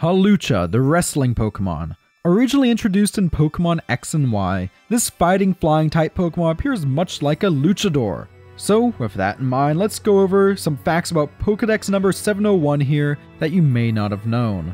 Hawlucha, the wrestling Pokemon. Originally introduced in Pokemon X and Y, this fighting flying type Pokemon appears much like a luchador. So with that in mind, let's go over some facts about Pokédex number 701 here that you may not have known.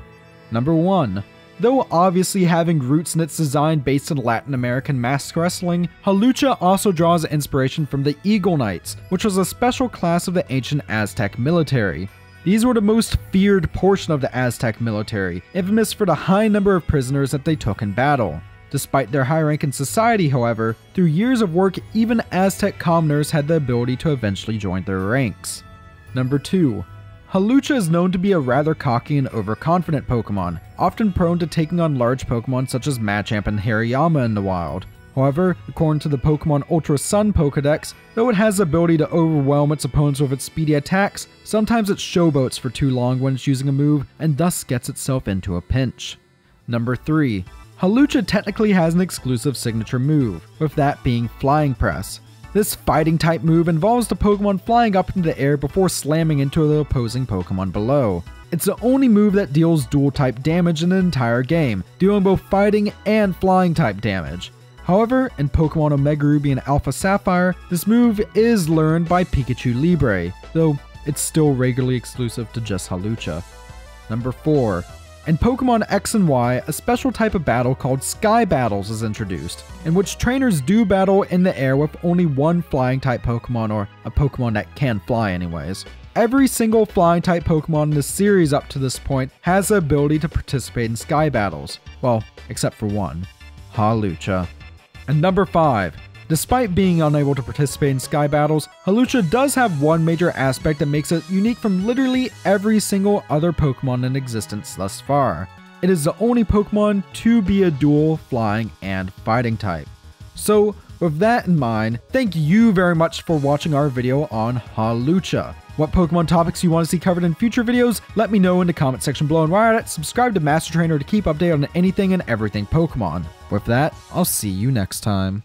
Number 1. Though obviously having roots in its design based in Latin American mask wrestling, Hawlucha also draws inspiration from the Eagle Knights, which was a special class of the ancient Aztec military. These were the most feared portion of the Aztec military, infamous for the high number of prisoners that they took in battle. Despite their high rank in society, however, through years of work, even Aztec commoners had the ability to eventually join their ranks. Number 2. Hawlucha is known to be a rather cocky and overconfident Pokemon, often prone to taking on large Pokemon such as Machamp and Hariyama in the wild. However, according to the Pokemon Ultra Sun Pokédex, though it has the ability to overwhelm its opponents with its speedy attacks, sometimes it showboats for too long when it's using a move and thus gets itself into a pinch. Number 3. Hawlucha technically has an exclusive signature move, with that being Flying Press. This fighting type move involves the Pokemon flying up into the air before slamming into the opposing Pokemon below. It's the only move that deals dual type damage in the entire game, dealing both fighting and flying type damage. However, in Pokemon Omega Ruby and Alpha Sapphire, this move is learned by Pikachu Libre, though it's still regularly exclusive to just Hawlucha. Number 4. In Pokemon X and Y, a special type of battle called Sky Battles is introduced, in which trainers do battle in the air with only one flying type Pokemon, or a Pokemon that can fly anyways. Every single flying type Pokemon in the series up to this point has the ability to participate in Sky Battles. Well, except for one, Hawlucha. And number 5. Despite being unable to participate in Sky Battles, Hawlucha does have one major aspect that makes it unique from literally every single other Pokemon in existence thus far. It is the only Pokemon to be a dual flying and fighting type. So with that in mind, thank you very much for watching our video on Hawlucha. What Pokemon topics you want to see covered in future videos, let me know in the comment section below, and while at it, subscribe to Master Trainer to keep updated on anything and everything Pokemon. With that, I'll see you next time.